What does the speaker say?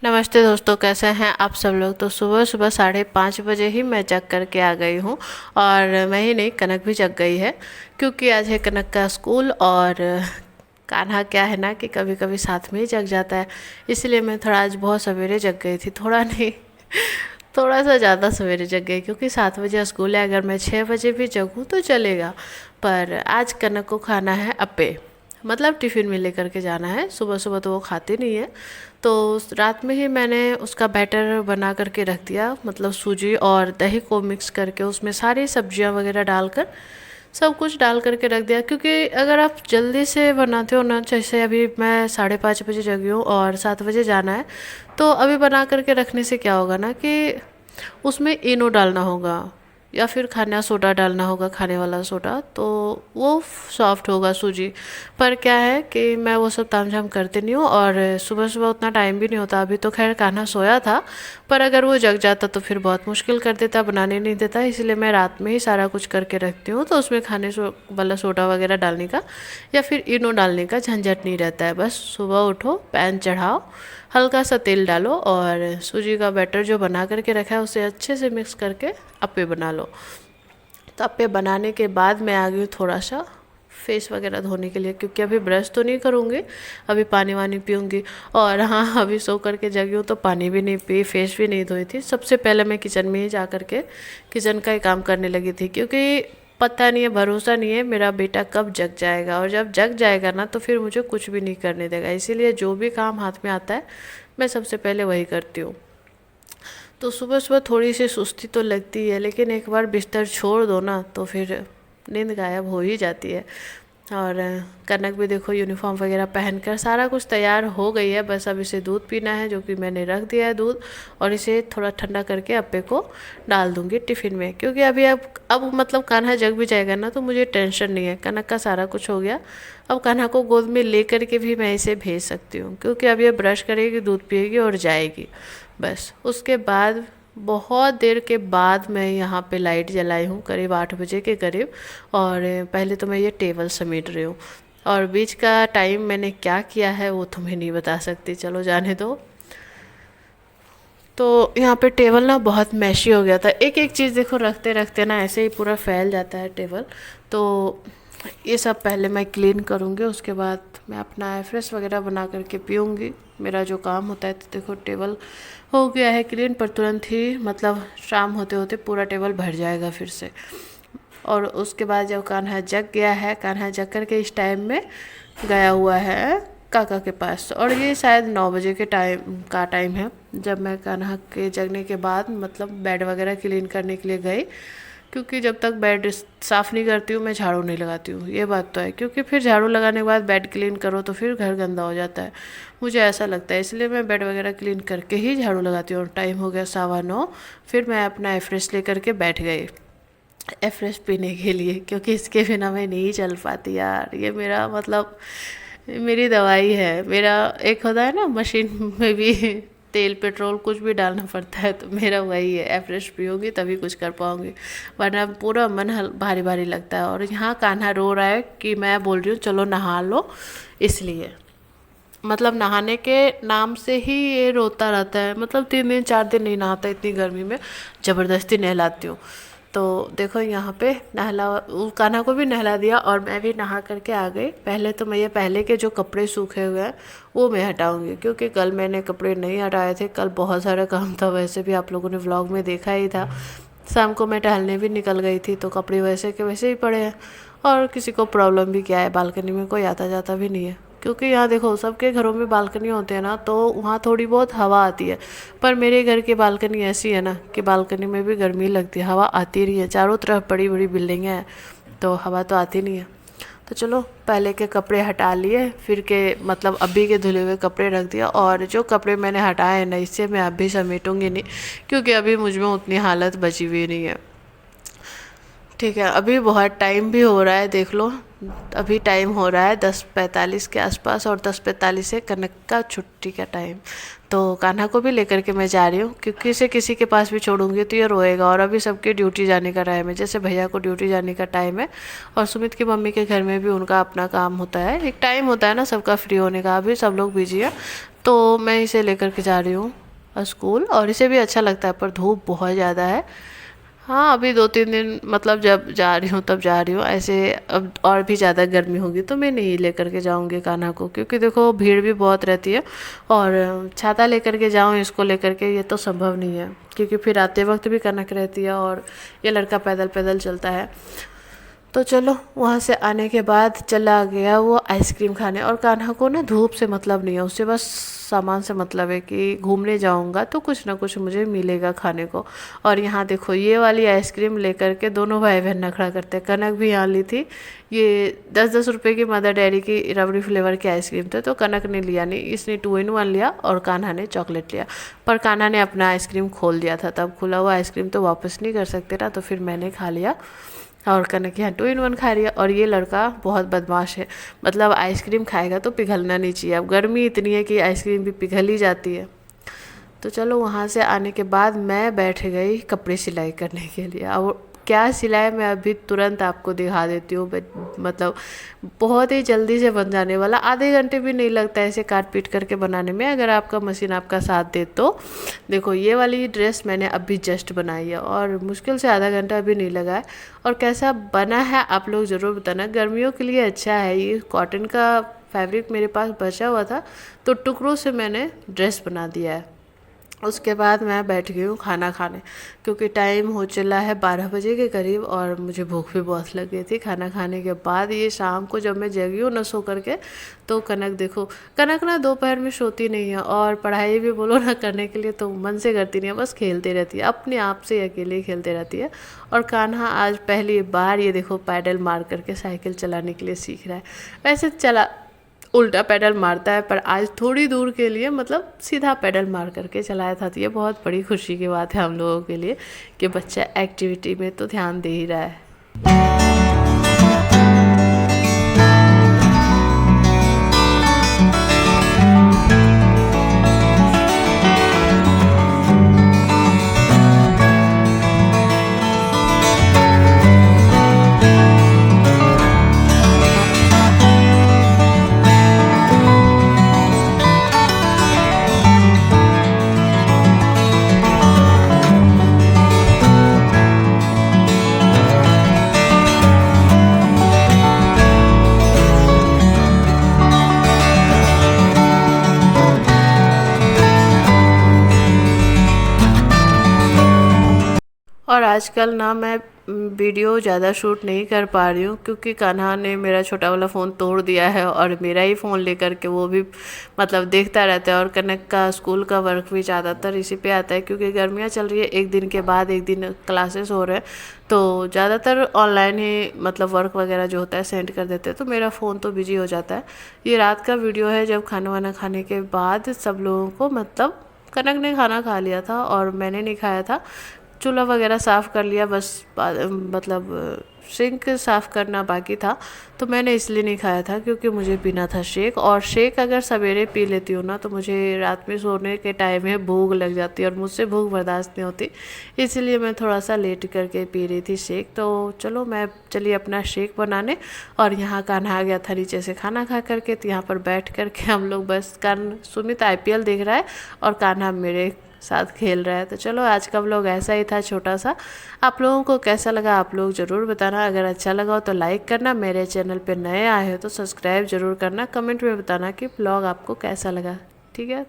नमस्ते दोस्तों, कैसे हैं आप सब लोग। तो सुबह सुबह 5:30 बजे ही मैं जग करके आ गई हूँ। और मैं ही नहीं, कनक भी जग गई है, क्योंकि आज है कनक का स्कूल। और कान्हा क्या है ना कि कभी कभी साथ में ही जग जाता है, इसलिए मैं थोड़ा आज बहुत सवेरे जग गई थी। थोड़ा नहीं, थोड़ा सा ज़्यादा सवेरे जग गई, क्योंकि 7 बजे स्कूल है। अगर मैं 6 बजे भी जगूँ तो चलेगा, पर आज कनक को खाना है अप्पे, मतलब टिफ़िन में लेकर के जाना है। सुबह सुबह तो वो खाती नहीं है, तो रात में ही मैंने उसका बैटर बना करके रख दिया। मतलब सूजी और दही को मिक्स करके उसमें सारी सब्जियां वगैरह डालकर सब कुछ डाल करके रख दिया। क्योंकि अगर आप जल्दी से बनाते हो ना, जैसे अभी मैं 5:30 बजे जगी हूँ और 7 बजे जाना है, तो अभी बना करके रखने से क्या होगा ना कि उसमें इनो डालना होगा या फिर खाना सोडा डालना होगा, खाने वाला सोडा, तो वो सॉफ्ट होगा सूजी। पर क्या है कि मैं वो सब तामझाम करती नहीं हूँ, और सुबह सुबह उतना टाइम भी नहीं होता। अभी तो खैर कान्हा सोया था, पर अगर वो जग जाता तो फिर बहुत मुश्किल कर देता, बनाने नहीं देता। इसलिए मैं रात में ही सारा कुछ करके रखती हूँ, तो उसमें वाला सोडा वगैरह डालने का या फिर इनो डालने का झंझट नहीं रहता है। बस सुबह उठो, पैन चढ़ाओ, हल्का सा तेल डालो और सूजी का बैटर जो बना करके रखा है उसे अच्छे से मिक्स करके अप्पे बना लो। तो अप्पे बनाने के बाद मैं आ गई हूँ थोड़ा सा फेस वगैरह धोने के लिए, क्योंकि अभी ब्रश तो नहीं करूँगी, अभी पानी वानी पीऊँगी। और हाँ, अभी सो करके जगी हूँ तो पानी भी नहीं पी, फेस भी नहीं धोई थी। सबसे पहले मैं किचन में ही जा करके किचन का ही काम करने लगी थी, क्योंकि पता नहीं है, भरोसा नहीं है मेरा बेटा कब जग जाएगा। और जब जग जाएगा ना तो फिर मुझे कुछ भी नहीं करने देगा। इसीलिए जो भी काम हाथ में आता है मैं सबसे पहले वही करती हूँ। तो सुबह सुबह थोड़ी सी सुस्ती तो लगती है, लेकिन एक बार बिस्तर छोड़ दो ना तो फिर नींद गायब हो ही जाती है। और कनक भी देखो यूनिफॉर्म वगैरह पहनकर सारा कुछ तैयार हो गई है। बस अब इसे दूध पीना है, जो कि मैंने रख दिया है दूध। और इसे थोड़ा ठंडा करके अप्पे को डाल दूंगी टिफ़िन में, क्योंकि अभी अब मतलब कान्हा जग भी जाएगा ना तो मुझे टेंशन नहीं है। कनक का सारा कुछ हो गया, अब कान्हा को गोद में ले करके भी मैं इसे भेज सकती हूँ, क्योंकि अब ये ब्रश करेगी, दूध पिएगी और जाएगी। बस उसके बाद बहुत देर के बाद मैं यहाँ पे लाइट जलाई हूँ, करीब 8 बजे के करीब। और पहले तो मैं ये टेबल समेट रही हूँ, और बीच का टाइम मैंने क्या किया है वो तुम्हें नहीं बता सकती, चलो जाने दो। तो यहाँ पे टेबल ना बहुत मैशी हो गया था। एक एक चीज़ देखो रखते रखते ना ऐसे ही पूरा फैल जाता है टेबल। तो ये सब पहले मैं क्लीन करूँगी, उसके बाद मैं अपना एफ्रेश वगैरह बना करके पीऊँगी। मेरा जो काम होता है, तो देखो टेबल हो गया है क्लीन, पर तुरंत ही मतलब शाम होते होते पूरा टेबल भर जाएगा फिर से। और उसके बाद जब कान्हा जग गया है, कान्हा जग करके इस टाइम में गया हुआ है काका के पास। और ये शायद 9 बजे के टाइम है, जब मैं कान्हा के जगने के बाद मतलब बेड वगैरह क्लीन करने के लिए गई। क्योंकि जब तक बेड साफ़ नहीं करती हूँ मैं झाड़ू नहीं लगाती हूँ, ये बात तो है। क्योंकि फिर झाड़ू लगाने के बाद बेड क्लीन करो तो फिर घर गंदा हो जाता है, मुझे ऐसा लगता है। इसलिए मैं बेड वगैरह क्लीन करके ही झाड़ू लगाती हूँ। टाइम हो गया 9:15, फिर मैं अपना एफ्रेश लेकर के बैठ गई एफ्रेश पीने के लिए, क्योंकि इसके बिना मैं नहीं चल पाती यार। ये मेरा मतलब मेरी दवाई है। मेरा एक होता है ना मशीन में भी तेल पेट्रोल कुछ भी डालना पड़ता है, तो मेरा वही है। एवरेस्ट पियोगी तभी कुछ कर पाऊंगी, वरना पूरा मन भारी भारी लगता है। और यहाँ कान्हा रो रहा है कि मैं बोल रही हूँ चलो नहा लो, इसलिए मतलब नहाने के नाम से ही ये रोता रहता है। मतलब 3 दिन 4 दिन नहीं नहाता, इतनी गर्मी में ज़बरदस्ती नहलाती हूँ। तो देखो यहाँ पे कान्हा को भी नहला दिया और मैं भी नहा करके आ गई। पहले तो मैं ये पहले के जो कपड़े सूखे हुए हैं वो मैं हटाऊंगी, क्योंकि कल मैंने कपड़े नहीं हटाए थे। कल बहुत सारा काम था, वैसे भी आप लोगों ने व्लॉग में देखा ही था। शाम को मैं टहलने भी निकल गई थी, तो कपड़े वैसे के वैसे ही पड़े हैं। और किसी को प्रॉब्लम भी क्या है, बालकनी में कोई आता जाता भी नहीं है। क्योंकि यहाँ देखो सबके घरों में बालकनी होते हैं ना, तो वहाँ थोड़ी बहुत हवा आती है। पर मेरे घर की बालकनी ऐसी है ना कि बालकनी में भी गर्मी लगती है, हवा आती नहीं है। चारों तरफ बड़ी बड़ी बिल्डिंगें हैं, तो हवा तो आती नहीं है। तो चलो पहले के कपड़े हटा लिए, फिर के मतलब अभी के धुले हुए कपड़े रख दिया। और जो कपड़े मैंने हटाए हैं ना, इससे मैं अभी समेटूंगी नहीं, क्योंकि अभी मुझ में उतनी हालत बची हुई नहीं है। ठीक है, अभी बहुत टाइम भी हो रहा है, देख लो। अभी टाइम हो रहा है 10:45 के आसपास, और 10:45 से कनक का छुट्टी का टाइम। तो कान्हा को भी लेकर के मैं जा रही हूँ, क्योंकि इसे किसी के पास भी छोड़ूंगी तो ये रोएगा। और अभी सबके ड्यूटी जाने का टाइम है, जैसे भैया को ड्यूटी जाने का टाइम है, और सुमित की मम्मी के घर में भी उनका अपना काम होता है। एक टाइम होता है ना सबका फ्री होने का, अभी सब लोग बिजी है। तो मैं इसे लेकर के जा रही हूँ स्कूल, और इसे भी अच्छा लगता है, पर धूप बहुत ज़्यादा है। हाँ, अभी 2-3 दिन मतलब जब जा रही हूँ तब जा रही हूँ, ऐसे अब और भी ज़्यादा गर्मी होगी तो मैं नहीं लेकर के जाऊँगी कान्हा को, क्योंकि देखो भीड़ भी बहुत रहती है, और छाता लेकर के जाऊँ इसको लेकर के ये तो संभव नहीं है, क्योंकि फिर आते वक्त भी कनक रहती है और ये लड़का पैदल पैदल चलता है। तो चलो, वहाँ से आने के बाद चला गया वो आइसक्रीम खाने, और कान्हा को ना धूप से मतलब नहीं है, उससे बस सामान से मतलब है कि घूमने जाऊँगा तो कुछ ना कुछ मुझे मिलेगा खाने को। और यहाँ देखो ये वाली आइसक्रीम लेकर के दोनों भाई बहन नखड़ा करते हैं। कनक भी यहाँ ली थी, ये 10-10 रुपए की मदर डेयरी की रबड़ी फ्लेवर की आइसक्रीम थे, तो कनक ने लिया नहीं, इसने 2 in 1 लिया और कान्हा ने चॉकलेट लिया। पर कान्हा ने अपना आइसक्रीम खोल दिया था, तब खुला हुआ आइसक्रीम तो वापस नहीं कर सकते ना, तो फिर मैंने खा लिया और कनक यहाँ 2 in 1 खा रही है। और ये लड़का बहुत बदमाश है, मतलब आइसक्रीम खाएगा तो पिघलना नहीं चाहिए, अब गर्मी इतनी है कि आइसक्रीम भी पिघल ही जाती है। तो चलो, वहाँ से आने के बाद मैं बैठ गई कपड़े सिलाई करने के लिए। अब क्या सिलाई मैं अभी तुरंत आपको दिखा देती हूँ, मतलब बहुत ही जल्दी से बन जाने वाला, आधे घंटे भी नहीं लगता ऐसे काट पीट करके बनाने में, अगर आपका मशीन आपका साथ दे तो। देखो ये वाली ड्रेस मैंने अभी जस्ट बनाई है और मुश्किल से आधा घंटा भी नहीं लगा है। और कैसा बना है आप लोग ज़रूर बताना, गर्मियों के लिए अच्छा है। ये कॉटन का फैब्रिक मेरे पास बचा हुआ था, तो टुकड़ों से मैंने ड्रेस बना दिया है। उसके बाद मैं बैठ गई हूँ खाना खाने, क्योंकि टाइम हो चला है 12 बजे के करीब और मुझे भूख भी बहुत लग गई थी। खाना खाने के बाद ये शाम को जब मैं जगी हूँ ना सो करके, तो कनक देखो, कनक ना दोपहर में सोती नहीं है, और पढ़ाई भी बोलो ना करने के लिए तो मन से करती नहीं है, बस खेलती रहती है, अपने आप से अकेले खेलती रहती है। और कान्हा आज पहली बार ये देखो पैडल मार करके साइकिल चलाने के लिए सीख रहा है। वैसे चला उल्टा पैडल मारता है, पर आज थोड़ी दूर के लिए मतलब सीधा पैडल मार करके चलाया था, तो ये बहुत बड़ी खुशी की बात है हम लोगों के लिए कि बच्चा एक्टिविटी में तो ध्यान दे ही रहा है। और आजकल ना मैं वीडियो ज़्यादा शूट नहीं कर पा रही हूँ, क्योंकि कान्हा ने मेरा छोटा वाला फ़ोन तोड़ दिया है और मेरा ही फ़ोन लेकर के वो भी मतलब देखता रहता है। और कनक का स्कूल का वर्क भी ज़्यादातर इसी पे आता है, क्योंकि गर्मियाँ चल रही है, एक दिन के बाद एक दिन क्लासेस हो रहे हैं, तो ज़्यादातर ऑनलाइन ही मतलब वर्क वगैरह जो होता है सेंड कर देते हैं, तो मेरा फ़ोन तो बिजी हो जाता है। ये रात का वीडियो है, जब खाना वाना खाने के बाद सब लोगों को, मतलब कनक ने खाना खा लिया था और मैंने नहीं खाया था, चूल्हा वगैरह साफ़ कर लिया, बस मतलब सिंक साफ़ करना बाकी था, तो मैंने इसलिए नहीं खाया था क्योंकि मुझे पीना था शेक। और शेक अगर सवेरे पी लेती हूँ ना, तो मुझे रात में सोने के टाइम में भूख लग जाती है और मुझसे भूख बर्दाश्त नहीं होती, इसलिए मैं थोड़ा सा लेट करके पी रही थी शेक। तो चलो, मैं चलिए अपना शेक बनाने। और यहाँ कान्हा आ गया था नीचे से खाना खा करके, तो यहाँ पर बैठ करके हम लोग बस सुमित IPL देख रहा है और कान्हा मेरे साथ खेल रहा है। तो चलो, आज का व्लॉग ऐसा ही था, छोटा सा। आप लोगों को कैसा लगा आप लोग ज़रूर बताना, अगर अच्छा लगा हो तो लाइक करना, मेरे चैनल पे नए आए हो तो सब्सक्राइब ज़रूर करना, कमेंट में बताना कि व्लॉग आपको कैसा लगा। ठीक है।